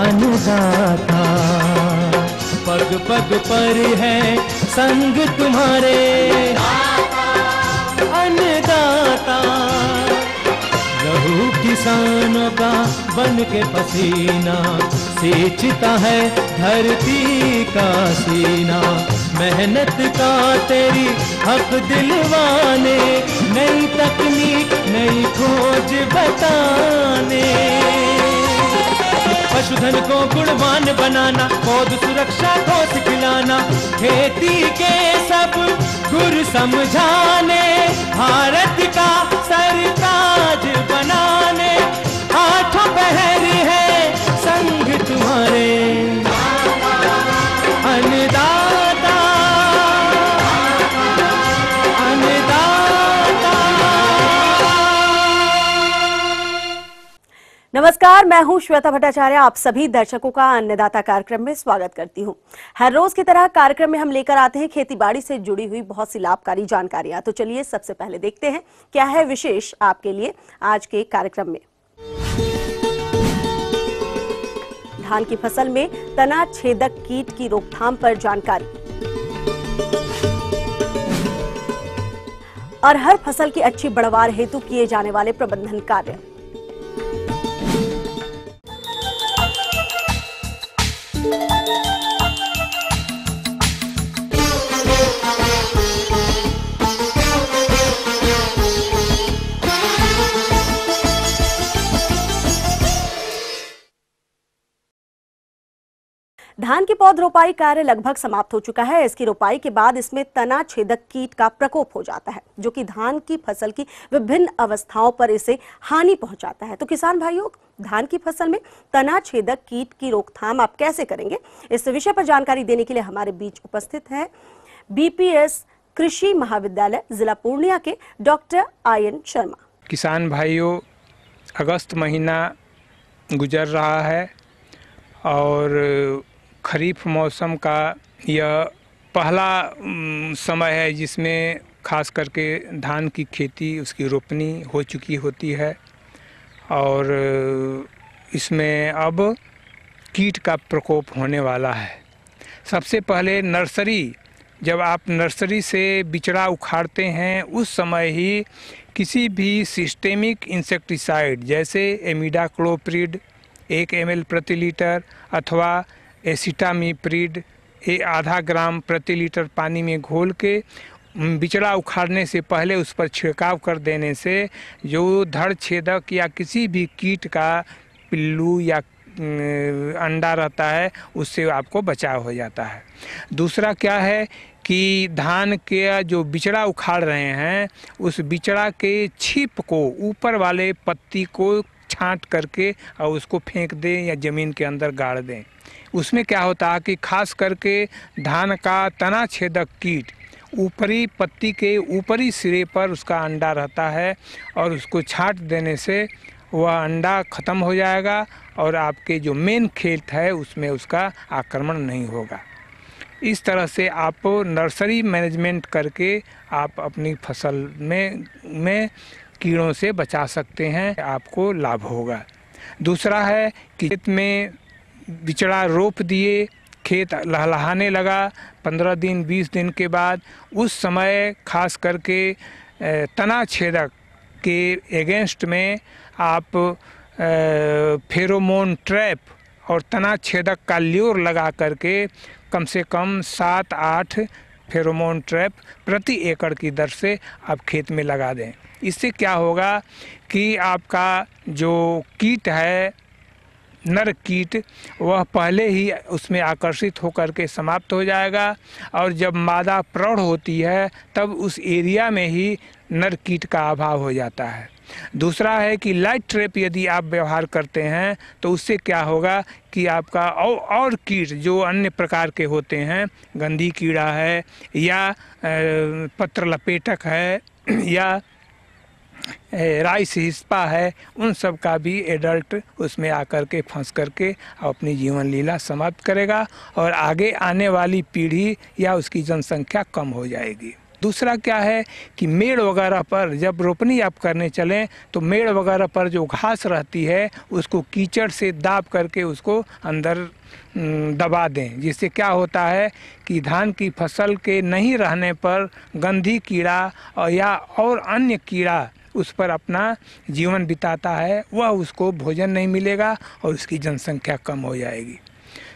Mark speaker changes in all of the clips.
Speaker 1: अन्नदाता। पग पग पर है संग तुम्हारे अन्नदाता। लहू किसानों का बन के पसीना सींचता है धरती का सीना। मेहनत का तेरी हक दिलवाने, नई तकनीक नई खोज बताने। पशुधन को गुणवान बनाना, पौध सुरक्षा को सिखलाना, खेती के सब गुर समझाने, भारत का सरताज बनाने। आठों पहर है संग तुम्हारे अन्नदाता अन्नदाता।
Speaker 2: नमस्कार, मैं हूं श्वेता भट्टाचार्य। आप सभी दर्शकों का अन्नदाता कार्यक्रम में स्वागत करती हूं। हर रोज की तरह कार्यक्रम में हम लेकर आते हैं खेतीबाड़ी से जुड़ी हुई बहुत सी लाभकारी जानकारियां। तो चलिए सबसे पहले देखते हैं क्या है विशेष आपके लिए आज के कार्यक्रम में। धान की फसल में तना छेदक कीट की रोकथाम पर जानकारी और हर फसल की अच्छी बढ़वार हेतु किए जाने वाले प्रबंधन कार्य। धान की पौध रोपाई कार्य लगभग समाप्त हो चुका है। इसकी रोपाई के बाद इसमें तना छेदक कीट का प्रकोप हो जाता है, जो कि धान की फसल की विभिन्न अवस्थाओं पर इसे हानि पहुंचाता है। तो किसान भाइयों, धान की फसल में तना छेदक कीट की रोकथाम आप कैसे करेंगे, इस विषय पर जानकारी देने के लिए हमारे बीच उपस्थित है बीपीएस कृषि महाविद्यालय जिला पूर्णिया के डॉक्टर आयन शर्मा।
Speaker 3: किसान भाइयों, अगस्त महीना गुजर रहा है और खरीफ मौसम का यह पहला समय है जिसमें खास करके धान की खेती, उसकी रोपनी हो चुकी होती है और इसमें अब कीट का प्रकोप होने वाला है। सबसे पहले जब आप नर्सरी से बिचड़ा उखाड़ते हैं उस समय ही किसी भी सिस्टेमिक इंसेक्टिसाइड जैसे इमिडाक्लोप्रिड 1 ml प्रति लीटर अथवा एसिटामिप्रिड आधा ग्राम प्रति लीटर पानी में घोल के बिचड़ा उखाड़ने से पहले उस पर छिड़काव कर देने से जो धड़ छेदक या किसी भी कीट का पिल्लू या अंडा रहता है उससे आपको बचाव हो जाता है। दूसरा क्या है कि धान के जो बिचड़ा उखाड़ रहे हैं उस बिचड़ा के छिप को, ऊपर वाले पत्ती को छांट करके और उसको फेंक दें या ज़मीन के अंदर गाड़ दें। उसमें क्या होता है कि खास करके धान का तना छेदक कीट ऊपरी पत्ती के ऊपरी सिरे पर उसका अंडा रहता है और उसको छांट देने से वह अंडा ख़त्म हो जाएगा और आपके जो मेन खेत है उसमें उसका आक्रमण नहीं होगा। इस तरह से आप नर्सरी मैनेजमेंट करके आप अपनी फसल में कीड़ों से बचा सकते हैं, आपको लाभ होगा। दूसरा है कि खेत में बिचड़ा रोप दिए, खेत लहलहाने लगा 15 दिन 20 दिन के बाद, उस समय खास करके तना छेदक के एगेंस्ट में आप फेरोमोन ट्रैप और तना छेदक का ल्योर लगा करके कम से कम 7-8 फेरोमोन ट्रैप प्रति एकड़ की दर से आप खेत में लगा दें। इससे क्या होगा कि आपका जो कीट है, नर कीट, वह पहले ही उसमें आकर्षित होकर के समाप्त हो जाएगा और जब मादा प्रौढ़ होती है तब उस एरिया में ही नर कीट का अभाव हो जाता है। दूसरा है कि लाइट ट्रैप यदि आप व्यवहार करते हैं तो उससे क्या होगा कि आपका और कीट जो अन्य प्रकार के होते हैं, गंधी कीड़ा है या पत्र लपेटक है या राइस हिस्पा है, उन सब का भी एडल्ट उसमें आकर के फंस करके अपनी जीवन लीला समाप्त करेगा और आगे आने वाली पीढ़ी या उसकी जनसंख्या कम हो जाएगी। दूसरा क्या है कि मेड़ वगैरह पर जब रोपनी आप करने चलें तो मेड़ वगैरह पर जो घास रहती है उसको कीचड़ से दाब करके उसको अंदर दबा दें, जिससे क्या होता है कि धान की फसल के नहीं रहने पर गंधी कीड़ा या और अन्य कीड़ा उस पर अपना जीवन बिताता है, वह उसको भोजन नहीं मिलेगा और उसकी जनसंख्या कम हो जाएगी।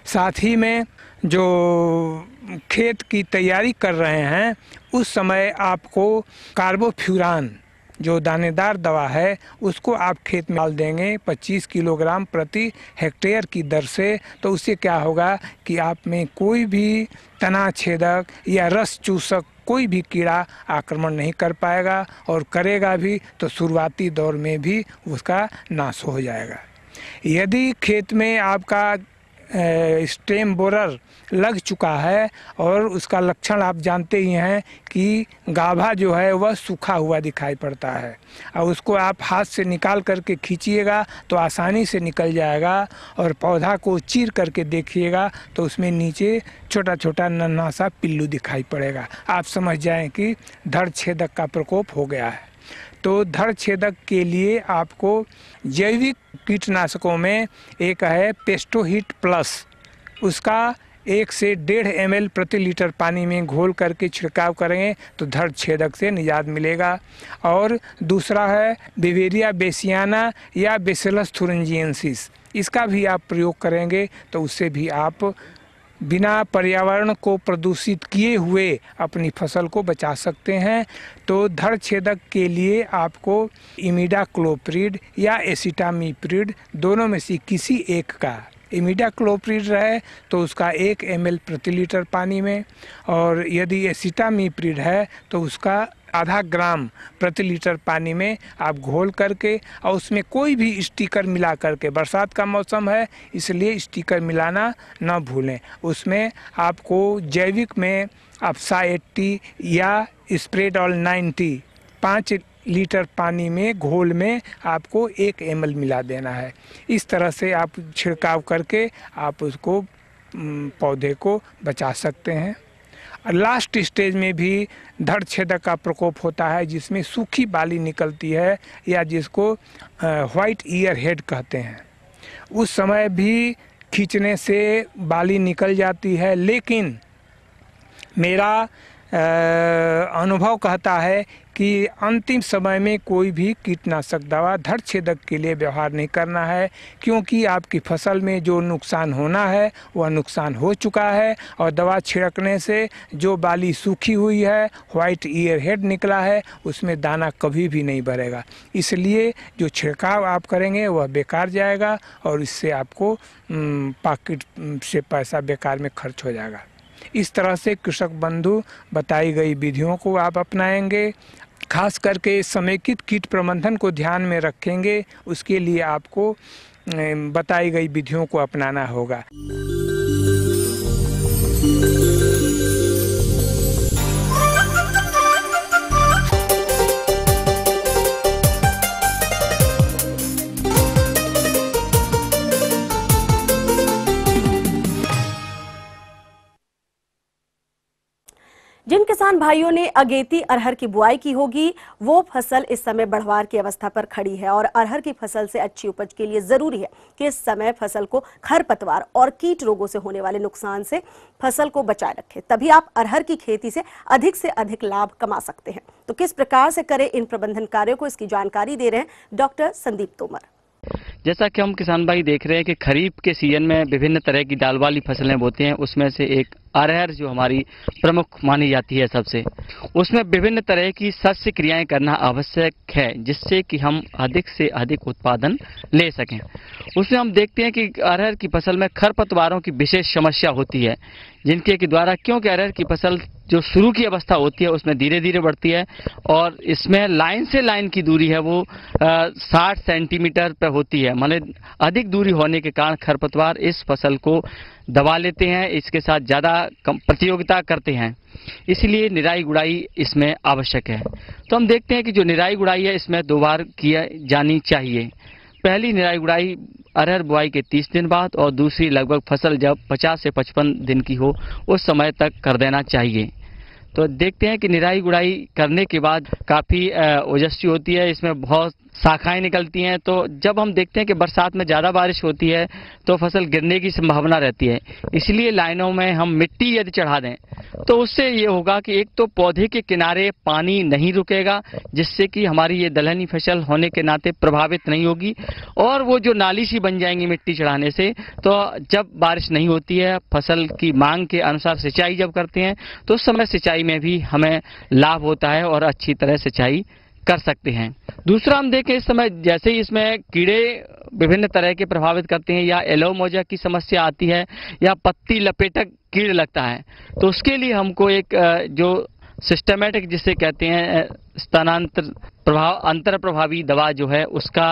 Speaker 3: साथ ही में जो खेत की तैयारी कर रहे हैं उस समय आपको कार्बोफ्यूरान जो दानेदार दवा है उसको आप खेत में डाल देंगे 25 किलोग्राम प्रति हेक्टेयर की दर से। तो उससे क्या होगा कि आप में कोई भी तना छेदक या रस चूसक कोई भी कीड़ा आक्रमण नहीं कर पाएगा, और करेगा भी तो शुरुआती दौर में भी उसका नाश हो जाएगा। यदि खेत में आपका स्टेम बोरर लग चुका है और उसका लक्षण आप जानते ही हैं कि गाभा जो है वह सूखा हुआ दिखाई पड़ता है, और उसको आप हाथ से निकाल करके खींचिएगा तो आसानी से निकल जाएगा, और पौधा को चीर करके देखिएगा तो उसमें नीचे छोटा छोटा नन्हा सा पिल्लू दिखाई पड़ेगा। आप समझ जाएं कि धड़ छेदक का प्रकोप हो गया है। तो धड़ छेदक के लिए आपको जैविक कीटनाशकों में एक है पेस्टोहिट प्लस, उसका 1 से 1.5 ml प्रति लीटर पानी में घोल करके छिड़काव करेंगे तो धड़ छेदक से निजात मिलेगा। और दूसरा है बिवेरिया बेसियाना या बेसिलस थुरिंजिएंसिस, इसका भी आप प्रयोग करेंगे तो उससे भी आप बिना पर्यावरण को प्रदूषित किए हुए अपनी फसल को बचा सकते हैं। तो धड़ छेदक के लिए आपको इमिडाक्लोप्रिड या एसिटामिप्रिड दोनों में से किसी एक का, इमिडाक्लोप्रिड रहे तो उसका 1 ml प्रति लीटर पानी में, और यदि एसिटामिप्रिड है तो उसका आधा ग्राम प्रति लीटर पानी में आप घोल करके, और उसमें कोई भी स्टिकर मिला करके, बरसात का मौसम है इसलिए स्टिकर मिलाना न भूलें। उसमें आपको जैविक में अप्सा 80 या स्प्रेडॉल 90 5 लीटर पानी में घोल में आपको 1 ml मिला देना है। इस तरह से आप छिड़काव करके आप उसको पौधे को बचा सकते हैं। लास्ट स्टेज में भी धड़ छेदक का प्रकोप होता है जिसमें सूखी बाली निकलती है या जिसको व्हाइट ईयर हेड कहते हैं। उस समय भी खींचने से बाली निकल जाती है, लेकिन मेरा अनुभव कहता है कि अंतिम समय में कोई भी कीटनाशक दवा धड़ छेदक के लिए व्यवहार नहीं करना है, क्योंकि आपकी फसल में जो नुकसान होना है वह नुकसान हो चुका है, और दवा छिड़कने से जो बाली सूखी हुई है, व्हाइट ईयर हेड निकला है, उसमें दाना कभी भी नहीं भरेगा। इसलिए जो छिड़काव आप करेंगे वह बेकार जाएगा और इससे आपको पॉकेट से पैसा बेकार में खर्च हो जाएगा। इस तरह से कृषक बंधु बताई गई विधियों को आप अपनाएंगे, खास करके समेकित कीट प्रबंधन को ध्यान में रखेंगे, उसके लिए आपको बताई गई विधियों को अपनाना होगा।
Speaker 2: जिन किसान भाइयों ने अगेती अरहर की बुआई की होगी वो फसल इस समय बढ़वार की अवस्था पर खड़ी है, और अरहर की फसल से अच्छी उपज के लिए जरूरी है कि इस समय फसल को खरपतवार और कीट रोगों से होने वाले नुकसान से फसल को बचाए रखें, तभी आप अरहर की खेती से अधिक लाभ कमा सकते हैं। तो किस प्रकार से करें इन प्रबंधन कार्यों को, इसकी जानकारी दे रहे हैं डॉक्टर संदीप तोमर।
Speaker 4: जैसा कि हम किसान भाई देख रहे हैं कि खरीफ के सीजन में विभिन्न तरह की दाल वाली फसलें बोते हैं, उसमें से एक अरहर जो हमारी प्रमुख मानी जाती है सबसे, उसमें विभिन्न तरह की शस्य क्रियाएं करना आवश्यक है जिससे कि हम अधिक से अधिक उत्पादन ले सकें। उसमें हम देखते हैं कि अरहर की फसल में खरपतवारों की विशेष समस्या होती है, जिनके के द्वारा, क्योंकि अरहर की फसल जो शुरू की अवस्था होती है उसमें धीरे धीरे बढ़ती है, और इसमें लाइन से लाइन की दूरी है वो 60 सेंटीमीटर पर होती है। मतलब अधिक दूरी होने के कारण खरपतवार इस फसल को दबा लेते हैं, इसके साथ ज़्यादा प्रतियोगिता करते हैं, इसलिए निराई गुड़ाई इसमें आवश्यक है। तो हम देखते हैं कि जो निराई गुड़ाई है इसमें 2 बार किया जानी चाहिए। पहली निराई गुड़ाई अरहर बुआई के 30 दिन बाद, और दूसरी लगभग फसल जब 50 से 55 दिन की हो उस समय तक कर देना चाहिए। तो देखते हैं कि निराई गुड़ाई करने के बाद काफ़ी ओजस्वी होती है, इसमें बहुत शाखाएं निकलती हैं। तो जब हम देखते हैं कि बरसात में ज़्यादा बारिश होती है तो फसल गिरने की संभावना रहती है, इसलिए लाइनों में हम मिट्टी यदि चढ़ा दें तो उससे ये होगा कि एक तो पौधे के किनारे पानी नहीं रुकेगा, जिससे कि हमारी ये दलहनी फसल होने के नाते प्रभावित नहीं होगी, और वो जो नाली सी बन जाएंगी मिट्टी चढ़ाने से, तो जब बारिश नहीं होती है फसल की मांग के अनुसार सिंचाई जब करते हैं तो उस समय सिंचाई में भी हमें लाभ होता है और अच्छी तरह सिंचाई कर सकते हैं। दूसरा हम देखें, इस समय जैसे ही इसमें कीड़े विभिन्न तरह के प्रभावित करते हैं या येलो मोजा की समस्या आती है या पत्ती लपेटक कीड़ लगता है, तो उसके लिए हमको एक जो सिस्टमेटिक जिसे कहते हैं अंतर प्रभावी दवा जो है उसका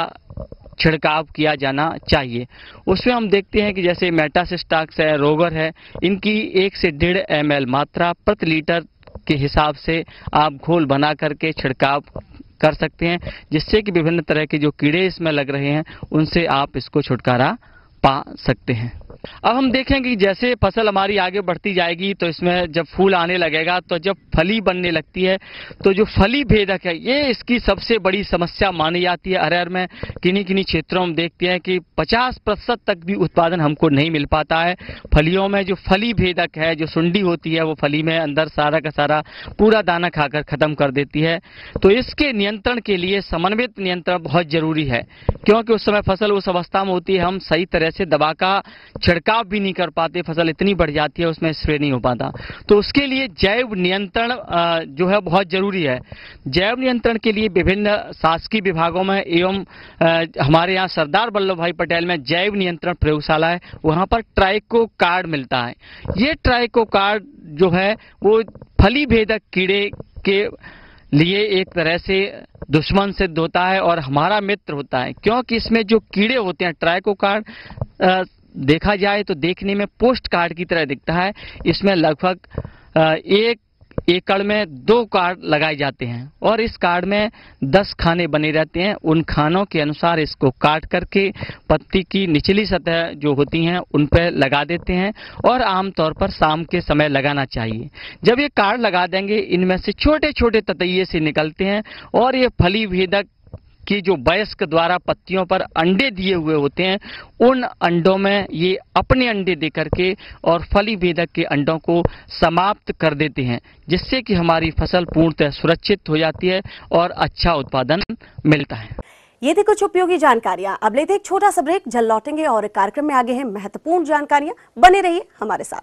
Speaker 4: छिड़काव किया जाना चाहिए। उसमें हम देखते हैं कि जैसे मेटासिस्टाक्स है, रोगर है, इनकी 1 से 1.5 ml मात्रा प्रति लीटर के हिसाब से आप घोल बना करके छिड़काव कर सकते हैं, जिससे कि विभिन्न तरह के जो कीड़े इसमें लग रहे हैं उनसे आप इसको छुटकारा पा सकते हैं। अब हम देखेंगे कि जैसे फसल हमारी आगे बढ़ती जाएगी तो इसमें जब फूल आने लगेगा तो जब फली बनने लगती है तो जो फली भेदक है ये इसकी सबसे बड़ी समस्या मानी जाती है। अरहर में किन्हीं क्षेत्रों में देखते हैं कि 50% तक भी उत्पादन हमको नहीं मिल पाता है। फलियों में जो फली भेदक है, जो सुंडी होती है, वो फली में अंदर सारा का सारा पूरा दाना खाकर खत्म कर देती है। तो इसके नियंत्रण के लिए समन्वित नियंत्रण बहुत जरूरी है, क्योंकि उस समय फसल उस अवस्था में होती है हम सही तरह से दवा का छिड़काव भी नहीं कर पाते, फसल इतनी बढ़ जाती है उसमें स्प्रे नहीं हो पाता। तो उसके लिए जैव नियंत्रण जो है बहुत जरूरी है। जैव नियंत्रण के लिए विभिन्न शासकीय विभागों में एवं हमारे यहाँ सरदार वल्लभ भाई पटेल में जैव नियंत्रण प्रयोगशाला है, वहाँ पर ट्राइको कार्ड मिलता है। ये ट्राइको कार्ड जो है वो फली भेदक कीड़े के लिए एक तरह से दुश्मन सिद्ध होता है और हमारा मित्र होता है, क्योंकि इसमें जो कीड़े होते हैं, ट्राइको कार्ड देखा जाए तो देखने में पोस्ट कार्ड की तरह दिखता है। इसमें लगभग 1 एकड़ में 2 कार्ड लगाए जाते हैं और इस कार्ड में 10 खाने बने रहते हैं। उन खानों के अनुसार इसको काट करके पत्ती की निचली सतह जो होती हैं उन पर लगा देते हैं और आमतौर पर शाम के समय लगाना चाहिए। जब ये कार्ड लगा देंगे इनमें से छोटे छोटे ततैये से निकलते हैं और ये फली भेदक कि जो वयस्क द्वारा पत्तियों पर अंडे दिए हुए होते हैं, उन अंडों में ये अपने अंडे दे करके और फली भेदक के अंडों को समाप्त कर देते हैं, जिससे कि हमारी फसल पूर्णतः सुरक्षित हो जाती है और अच्छा उत्पादन मिलता है।
Speaker 2: ये थी कुछ उपयोगी जानकारियां। अब लेते एक छोटा सा ब्रेक, जल्द लौटेंगे और कार्यक्रम में आगे हैं महत्वपूर्ण जानकारियां। बने रहिए हमारे साथ।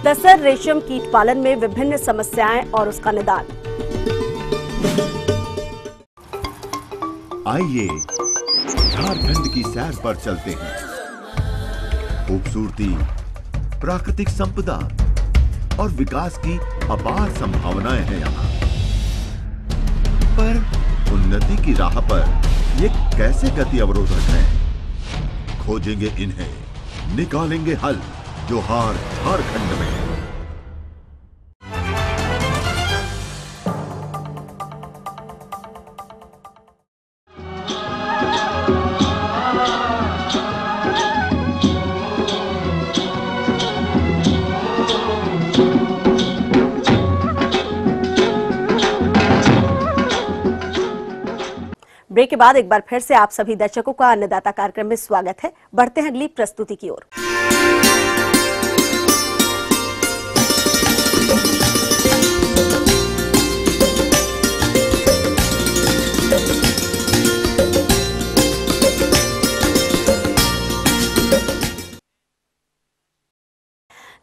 Speaker 2: तसर रेशम कीट पालन में विभिन्न समस्याएं और उसका निदान।
Speaker 5: आइए झारखंड की सैर पर चलते हैं। खूबसूरती, प्राकृतिक संपदा और विकास की अपार संभावनाएं हैं यहाँ। पर उन्नति की राह पर ये कैसे गति अवरोधक है? खोजेंगे इन्हें, निकालेंगे हल। जोहार झारखंड में।
Speaker 2: ब्रेक के बाद एक बार फिर से आप सभी दर्शकों का अन्नदाता कार्यक्रम में स्वागत है। बढ़ते हैं अगली प्रस्तुति की ओर।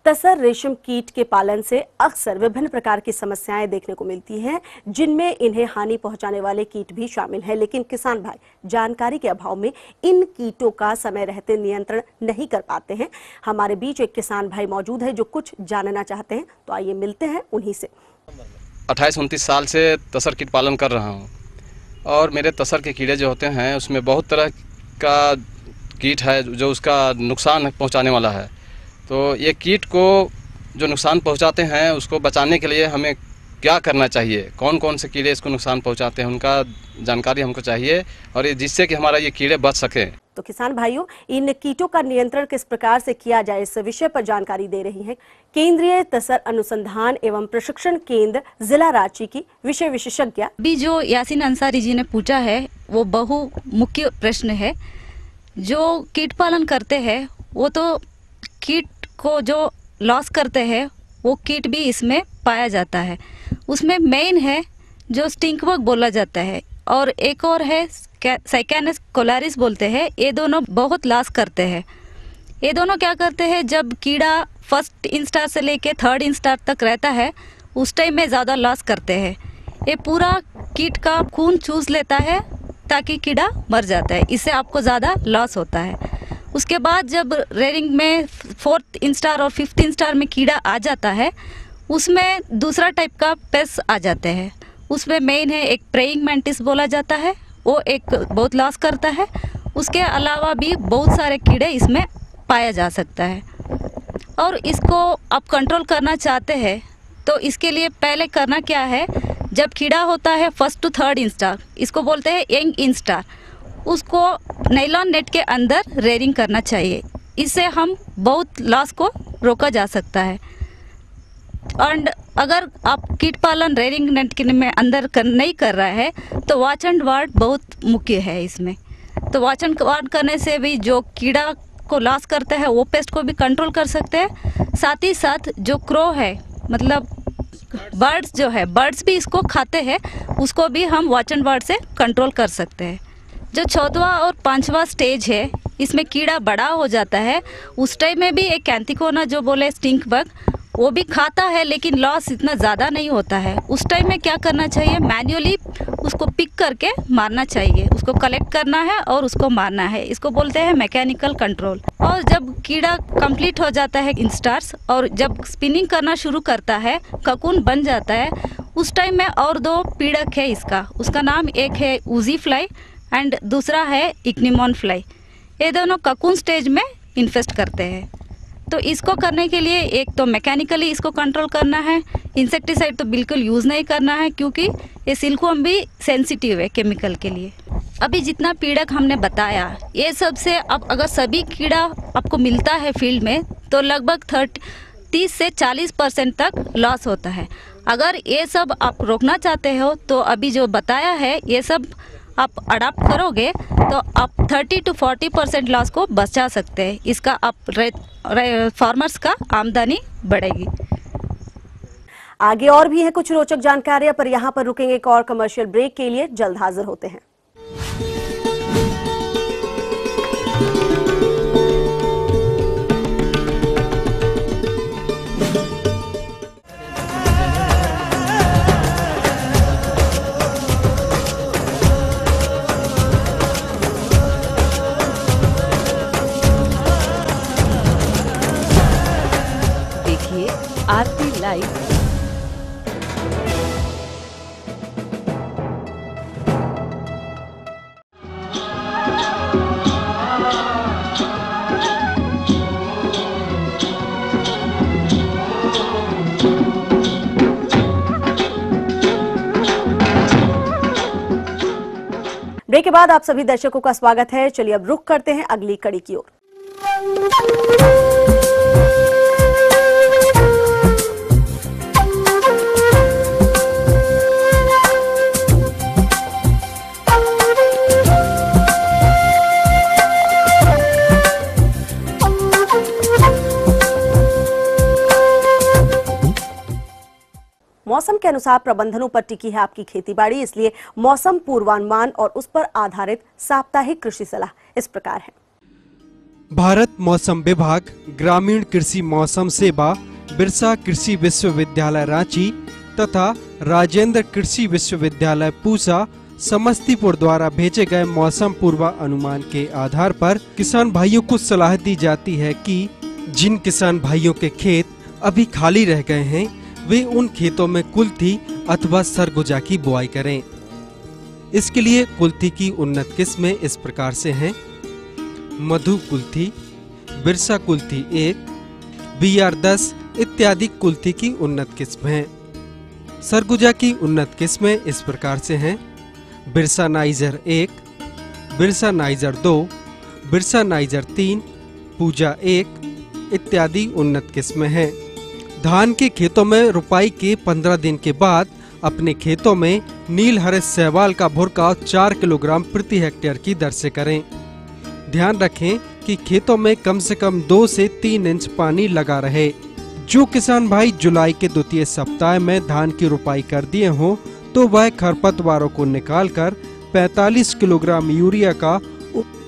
Speaker 2: तसर रेशम कीट के पालन से अक्सर विभिन्न प्रकार की समस्याएं देखने को मिलती हैं, जिनमें इन्हें हानि पहुंचाने वाले कीट भी शामिल हैं। लेकिन किसान भाई जानकारी के अभाव में इन कीटों का समय रहते नियंत्रण नहीं कर पाते हैं। हमारे बीच एक किसान भाई मौजूद है जो कुछ जानना चाहते हैं, तो आइए मिलते हैं उन्हीं से।
Speaker 6: 28-29 साल से तसर कीट पालन कर रहा हूँ और मेरे तसर के कीड़े जो होते हैं उसमें बहुत तरह का कीट है जो उसका नुकसान पहुँचाने वाला है। तो ये कीट को जो नुकसान पहुंचाते हैं उसको बचाने के लिए हमें क्या करना चाहिए, कौन कौन से कीड़े इसको नुकसान पहुंचाते हैं, उनका जानकारी हमको चाहिए और ये जिससे कि हमारा ये कीड़े बच सके।
Speaker 2: तो किसान भाइयों, इन कीटों का नियंत्रण किस प्रकार से किया जाए, इस विषय पर जानकारी दे रही हैं केंद्रीय तसर अनुसंधान एवं प्रशिक्षण केंद्र जिला रांची की विषय विशेषज्ञ।
Speaker 7: अभी जो यासीन अंसारी जी ने पूछा है वो बहु मुख्य प्रश्न है। जो कीट पालन करते हैं वो तो कीट को जो लॉस करते हैं वो कीट भी इसमें पाया जाता है। उसमें मेन है जो स्टिंक बग बोला जाता है और एक और है साइकैनस कोलारिस बोलते हैं। ये दोनों बहुत लॉस करते हैं। ये दोनों क्या करते हैं, जब कीड़ा फर्स्ट इंस्टार से लेके थर्ड इंस्टार तक रहता है उस टाइम में ज़्यादा लॉस करते हैं। ये पूरा कीट का खून चूस लेता है ताकि कीड़ा मर जाता है, इससे आपको ज़्यादा लॉस होता है। उसके बाद जब रेयरिंग में फोर्थ इंस्टार और फिफ्थ इंस्टार में कीड़ा आ जाता है उसमें दूसरा टाइप का पेस्ट आ जाते हैं। उसमें मेन है एक प्रेइंग मैंटिस बोला जाता है, वो एक बहुत लॉस करता है। उसके अलावा भी बहुत सारे कीड़े इसमें पाया जा सकता है। और इसको आप कंट्रोल करना चाहते हैं तो इसके लिए पहले करना क्या है, जब कीड़ा होता है फर्स्ट टू थर्ड इंस्टार, इसको बोलते हैं यंग इंस्टार, उसको नायलॉन नेट के अंदर रेयरिंग करना चाहिए। इससे हम बहुत लॉस को रोका जा सकता है। और अगर आप कीट पालन रेयरिंग नेट के में अंदर नहीं कर रहा है तो वॉच एंड वार्ड बहुत मुख्य है इसमें। तो वॉच एंड वार्ड करने से भी जो कीड़ा को लॉस करता है वो पेस्ट को भी कंट्रोल कर सकते हैं। साथ ही साथ जो क्रो है, मतलब बर्ड्स जो है, बर्ड्स भी इसको खाते हैं, उसको भी हम वॉच एंड वार्ड से कंट्रोल कर सकते हैं। जो चौथवा और पांचवा स्टेज है इसमें कीड़ा बड़ा हो जाता है, उस टाइम में भी एक कैंथिकोना जो बोले स्टिंक बग वो भी खाता है लेकिन लॉस इतना ज़्यादा नहीं होता है। उस टाइम में क्या करना चाहिए, मैन्युअली उसको पिक करके मारना चाहिए। उसको कलेक्ट करना है और उसको मारना है। इसको बोलते हैं मैकेनिकल कंट्रोल। और जब कीड़ा कंप्लीट हो जाता है इंस्टार्स और जब स्पिनिंग करना शुरू करता है, ककून बन जाता है, उस टाइम में और दो पीड़क है इसका। उसका नाम एक है ऊजी फ्लाई एंड दूसरा है इग्निमॉन फ्लाई। ये दोनों ककून स्टेज में इन्फेस्ट करते हैं। तो इसको करने के लिए एक तो मैकेनिकली इसको कंट्रोल करना है, इंसेक्टिसाइड तो बिल्कुल यूज़ नहीं करना है क्योंकि ये सिल्कवर्म भी सेंसिटिव है केमिकल के लिए। अभी जितना पीड़क हमने बताया ये सब से अब अगर सभी कीड़ा आपको मिलता है फील्ड में तो लगभग 30 से 40% तक लॉस होता है। अगर ये सब आप रोकना चाहते हो तो अभी जो बताया है ये सब आप अडाप्ट करोगे तो आप 30 to 40% लॉस को बचा सकते हैं। इसका आप फार्मर्स का आमदनी बढ़ेगी।
Speaker 2: आगे और भी है कुछ रोचक जानकारियां, पर यहाँ पर रुकेंगे एक और कमर्शियल ब्रेक के लिए। जल्द हाजिर होते हैं।
Speaker 8: आरती लाइव।
Speaker 2: ब्रेक के बाद आप सभी दर्शकों का स्वागत है। चलिए अब रुख करते हैं अगली कड़ी की ओर। मौसम के अनुसार प्रबंधनों पर टिकी है आपकी खेतीबाड़ी, इसलिए मौसम पूर्वानुमान और उस पर आधारित साप्ताहिक कृषि सलाह इस प्रकार है।
Speaker 9: भारत मौसम विभाग, ग्रामीण कृषि मौसम सेवा, बिरसा कृषि विश्वविद्यालय रांची तथा राजेंद्र कृषि विश्वविद्यालय पूसा समस्तीपुर द्वारा भेजे गए मौसम पूर्वानुमान के आधार पर किसान भाइयों को सलाह दी जाती है कि जिन किसान भाइयों के खेत अभी खाली रह गए हैं वे उन खेतों में कुल्थी अथवा सरगुजा की बुआई करें। इसके लिए कुल्थी की उन्नत किस्में इस प्रकार से हैं: मधु कुल्थी, बिरसा कुल्थी 1, BR10 इत्यादि कुल्थी की उन्नत किस्म हैं। सरगुजा की उन्नत किस्में इस प्रकार से हैं: Birsa niger 1, Birsa niger 2, Birsa niger 3, पूजा 1 इत्यादि उन्नत किस्में हैं। धान के खेतों में रुपाई के 15 दिन के बाद अपने खेतों में नील हरे सहवाल का भुरकाव 4 किलोग्राम प्रति हेक्टेयर की दर से करें। ध्यान रखें कि खेतों में कम से कम 2 से 3 इंच पानी लगा रहे। जो किसान भाई जुलाई के द्वितीय सप्ताह में धान की रुपाई कर दिए हों तो वह खरपतवारों को निकालकर 45 किलोग्राम यूरिया का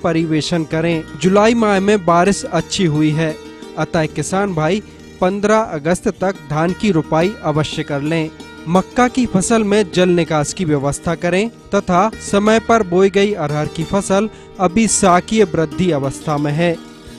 Speaker 9: परिवेशन करें। जुलाई माह में बारिश अच्छी हुई है, अतः किसान भाई 15 अगस्त तक धान की रुपाई अवश्य कर लें। मक्का की फसल में जल निकास की व्यवस्था करें तथा समय पर बोई गई अरहर की फसल अभी शाकीय वृद्धि अवस्था में है,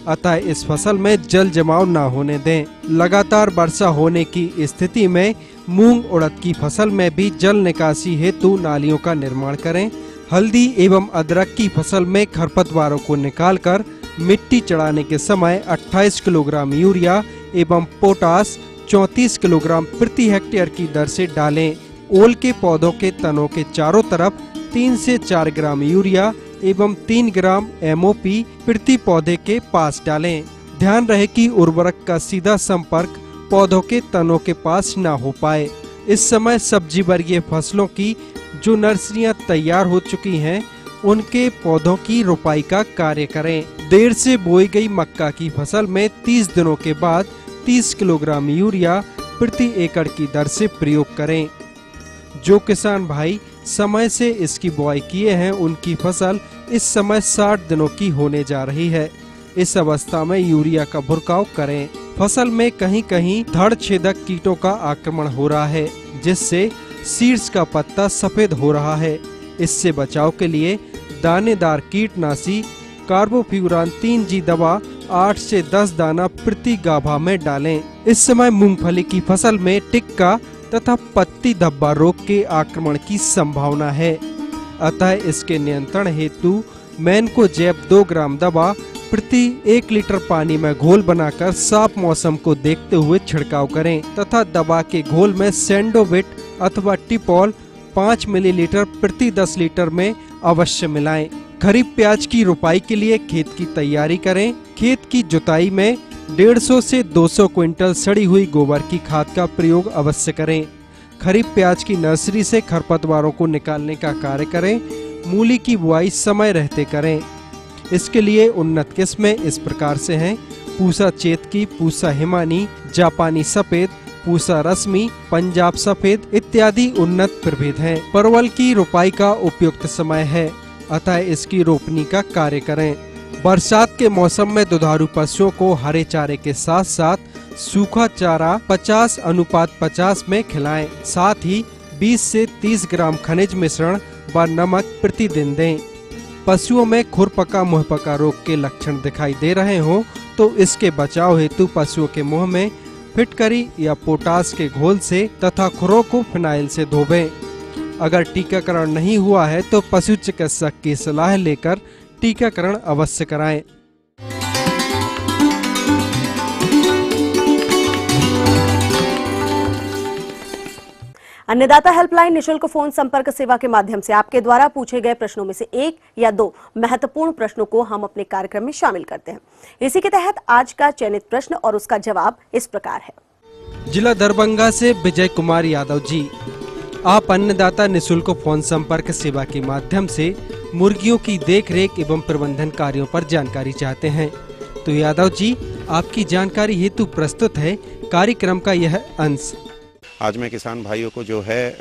Speaker 9: अतः इस फसल में जल जमाव न होने दें। लगातार वर्षा होने की स्थिति में मूंग उड़द की फसल में भी जल निकासी हेतु नालियों का निर्माण करें। हल्दी एवं अदरक की फसल में खरपतवारों को निकालकर मिट्टी चढ़ाने के समय 28 किलोग्राम यूरिया एवं पोटास 34 किलोग्राम प्रति हेक्टेयर की दर से डालें। ओल के पौधों के तनों के चारों तरफ 3 से 4 ग्राम यूरिया एवं 3 ग्राम MOP प्रति पौधे के पास डालें। ध्यान रहे कि उर्वरक का सीधा संपर्क पौधों के तनों के पास न हो पाए। इस समय सब्जी वर्गीय फसलों की जो नर्सरियां तैयार हो चुकी हैं उनके पौधों की रोपाई का कार्य करें। देर से बोई गई मक्का की फसल में 30 दिनों के बाद 30 किलोग्राम यूरिया प्रति एकड़ की दर से प्रयोग करें। जो किसान भाई समय से इसकी बुआई किए हैं उनकी फसल इस समय 60 दिनों की होने जा रही है। इस अवस्था में यूरिया का भुरकाव करें। फसल में कहीं कहीं धड़ छेदक कीटों का आक्रमण हो रहा है, जिससे शीर्ष का पत्ता सफेद हो रहा है। इससे बचाव के लिए दानेदार कीटनाशी कार्बोफ्यूरान 3G दवा 8 से 10 दाना प्रति गाभा में डालें। इस समय मूंगफली की फसल में टिक्का तथा पत्ती धब्बा रोग के आक्रमण की संभावना है, अतः इसके नियंत्रण हेतु मैनको जैब 2 ग्राम दवा प्रति 1 लीटर पानी में घोल बनाकर साफ मौसम को देखते हुए छिड़काव करें तथा दवा के घोल में सेंडोविट अथवा टिपॉल 5 मिलीलीटर प्रति 10 लीटर में अवश्य मिलाएं। खरीफ प्याज की रुपाई के लिए खेत की तैयारी करें। खेत की जुताई में 150 से 200 क्विंटल सड़ी हुई गोबर की खाद का प्रयोग अवश्य करें। खरीफ प्याज की नर्सरी से खरपतवारों को निकालने का कार्य करें। मूली की बुआई समय रहते करें। इसके लिए उन्नत किस्में इस प्रकार से हैं: पूसा चेतकी, पूसा हिमानी, जापानी सफेद, पूसा रश्मि, पंजाब सफेद इत्यादि उन्नत प्रभेद हैं। परवल की रुपाई का उपयुक्त समय है, अतः इसकी रोपनी का कार्य करें। बरसात के मौसम में दुधारू पशुओं को हरे चारे के साथ साथ सूखा चारा 50:50 में खिलाएं। साथ ही 20 से 30 ग्राम खनिज मिश्रण व नमक प्रतिदिन दें। पशुओं में खुरपका मुंहपका रोग के लक्षण दिखाई दे रहे हों तो इसके बचाव हेतु पशुओं के मुंह में फिटकरी या पोटास के घोल से तथा खुरों को फिनाइल से धोबें। अगर टीकाकरण नहीं हुआ है तो पशु चिकित्सक की सलाह लेकर टीकाकरण अवश्य कराएं।
Speaker 2: अन्नदाता हेल्पलाइन निशुल्क फोन संपर्क सेवा के माध्यम से आपके द्वारा पूछे गए प्रश्नों में से 1 या 2 महत्वपूर्ण प्रश्नों को हम अपने कार्यक्रम में शामिल करते हैं। इसी के तहत आज का चयनित प्रश्न और उसका जवाब इस प्रकार है।
Speaker 9: जिला दरभंगा से विजय कुमार यादव जी, आप अन्नदाता निशुल्क फोन संपर्क सेवा के माध्यम से मुर्गियों की देखरेख एवं प्रबंधन कार्यों पर जानकारी चाहते हैं। तो यादव जी, आपकी जानकारी हेतु प्रस्तुत है कार्यक्रम का यह अंश।
Speaker 8: आज मैं किसान भाइयों को जो है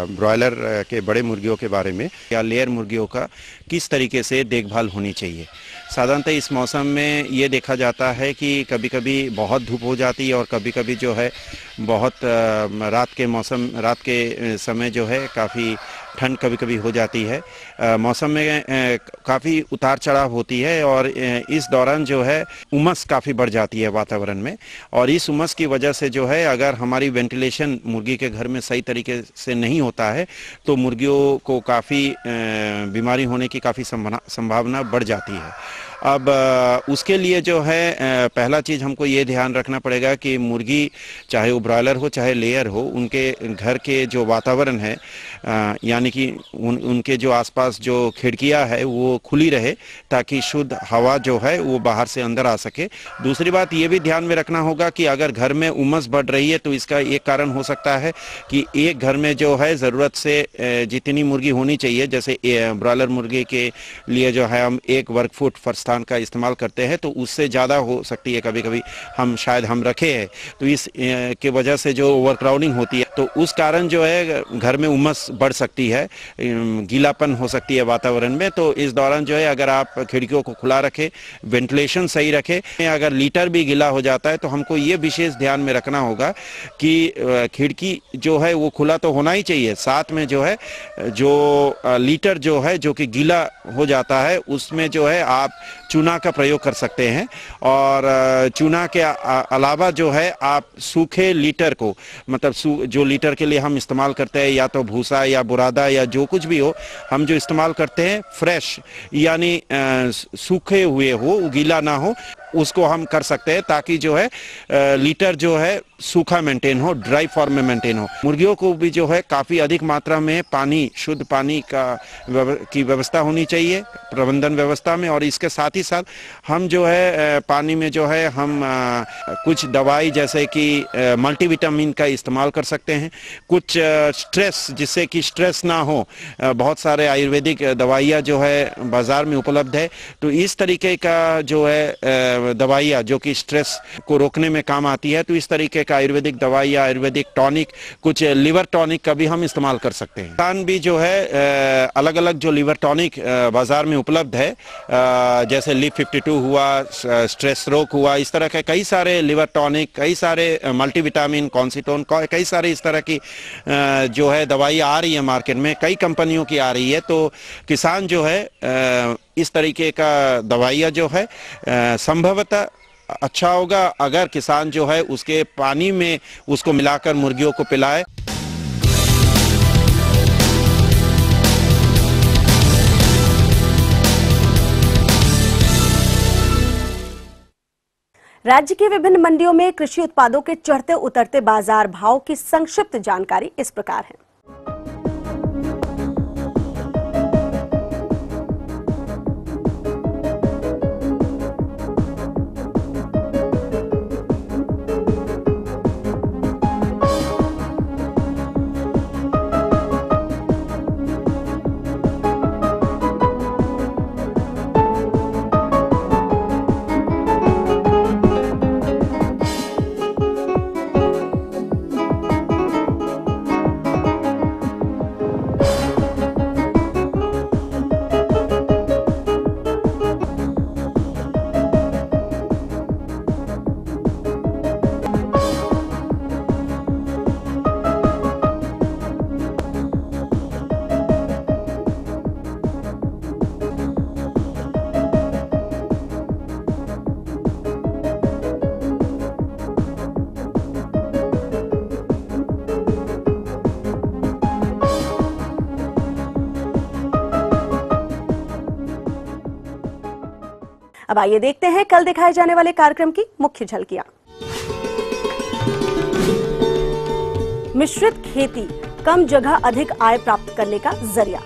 Speaker 8: ब्रॉयलर के बड़े मुर्गियों के बारे में या लेयर मुर्गियों का किस तरीके से देखभाल होनी चाहिए। साधारणतः इस मौसम में ये देखा जाता है कि कभी कभी बहुत धूप हो जाती है और कभी कभी जो है बहुत रात के समय जो है काफ़ी ठंड कभी कभी हो जाती है। मौसम में काफ़ी उतार चढ़ाव होती है और इस दौरान जो है उमस काफ़ी बढ़ जाती है वातावरण में, और इस उमस की वजह से जो है अगर हमारी वेंटिलेशन मुर्गी के घर में सही तरीके से नहीं होता है तो मुर्गियों को काफ़ी बीमारी होने की काफ़ी संभावना बढ़ जाती है। अब उसके लिए जो है पहला चीज़ हमको ये ध्यान रखना पड़ेगा कि मुर्गी चाहे वो ब्रॉयलर हो चाहे लेयर हो, उनके घर के जो वातावरण है यानी कि उनके जो आसपास जो खिड़कियां है वो खुली रहे ताकि शुद्ध हवा जो है वो बाहर से अंदर आ सके। दूसरी बात ये भी ध्यान में रखना होगा कि अगर घर में उमस बढ़ रही है तो इसका एक कारण हो सकता है कि एक घर में जो है ज़रूरत से जितनी मुर्गी होनी चाहिए, जैसे ब्रॉयलर मुर्गी के लिए जो है हम 1 वर्ग फुट फरस्थान का इस्तेमाल करते हैं तो उससे ज़्यादा हो सकती है, कभी कभी हम रखे हैं तो इस के वजह से जो ओवरक्राउडिंग होती है तो उस कारण जो है घर में उमस बढ़ सकती है, गीलापन हो सकती है वातावरण में। तो इस दौरान जो है अगर आप खिड़कियों को खुला रखें, वेंटिलेशन सही रखें, अगर लीटर भी गीला हो जाता है तो हमको ये विशेष ध्यान में रखना होगा कि खिड़की जो है वो खुला तो होना ही चाहिए, साथ में जो है जो लीटर जो है जो कि गीला हो जाता है उसमें जो है आप चूना का प्रयोग कर सकते हैं। और चूना के अलावा जो है आप सूखे लीटर को, मतलब जो लीटर के लिए हम इस्तेमाल करते हैं या तो भूसा या बुरादा या जो कुछ भी हो, हम जो इस्तेमाल करते हैं फ्रेश यानी सूखे हुए हो, गीला ना हो, उसको हम कर सकते हैं ताकि जो है लीटर जो है सूखा मेंटेन हो, ड्राई फॉर्म में मेंटेन हो। मुर्गियों को भी जो है काफ़ी अधिक मात्रा में पानी, शुद्ध पानी की व्यवस्था होनी चाहिए प्रबंधन व्यवस्था में। और इसके साथ ही साथ हम जो है पानी में जो है हम कुछ दवाई जैसे कि मल्टीविटामिन का इस्तेमाल कर सकते हैं, कुछ स्ट्रेस जिससे कि स्ट्रेस ना हो, बहुत सारे आयुर्वेदिक दवाइयाँ जो है बाज़ार में उपलब्ध है, तो इस तरीके का जो है दवाइयाँ जो कि स्ट्रेस को रोकने में काम आती है, तो इस तरीके का आयुर्वेदिक दवाई या आयुर्वेदिक टॉनिक, कुछ लिवर टॉनिक का भी हम इस्तेमाल कर सकते हैं। किसान भी जो है अलग अलग जो लिवर टॉनिक बाजार में उपलब्ध है, जैसे लिव 52 हुआ, स्ट्रेस रोक हुआ, इस तरह के कई सारे लिवर टॉनिक, कई सारे मल्टीविटामिन, कॉन्सिटोन, कई सारे इस तरह की जो है दवाई आ रही है मार्केट में, कई कंपनियों की आ रही है। तो किसान जो है इस तरीके का दवाइयाँ जो है संभवतः अच्छा होगा अगर किसान जो है उसके पानी में उसको मिलाकर मुर्गियों को पिलाए।
Speaker 2: राज्य की विभिन्न मंडियों में कृषि उत्पादों के चढ़ते उतरते बाजार भाव की संक्षिप्त जानकारी इस प्रकार है। अब आइए देखते हैं कल दिखाए जाने वाले कार्यक्रम की मुख्य झलकियां। मिश्रित खेती, कम जगह अधिक आय प्राप्त करने का जरिया।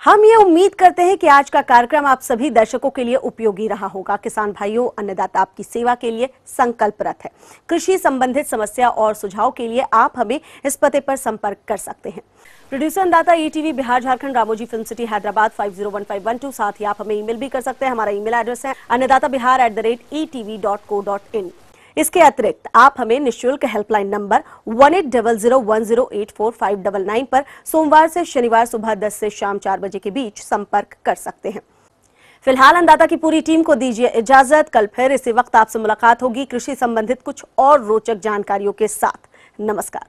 Speaker 2: हम ये उम्मीद करते हैं कि आज का कार्यक्रम आप सभी दर्शकों के लिए उपयोगी रहा होगा। किसान भाइयों, अन्नदाता आपकी सेवा के लिए संकल्परत है। कृषि संबंधित समस्या और सुझाव के लिए आप हमें इस पते पर संपर्क कर सकते हैं। प्रोड्यूसर अन्नदाता ETV Bihar Jharkhand Ramoji film city Hyderabad 501512। साथ ही आप हमें ईमेल भी कर सकते हैं। हमारा ईमेल एड्रेस है annadatabihar@etv.co.in। इसके अतिरिक्त आप हमें निःशुल्क हेल्पलाइन नंबर 180010845999 पर सोमवार से शनिवार सुबह 10 से शाम 4 बजे के बीच संपर्क कर सकते हैं। फिलहाल अन्नदाता की पूरी टीम को दीजिए इजाजत। कल फिर इसी वक्त आपसे मुलाकात होगी कृषि संबंधित कुछ और रोचक जानकारियों के साथ। नमस्कार।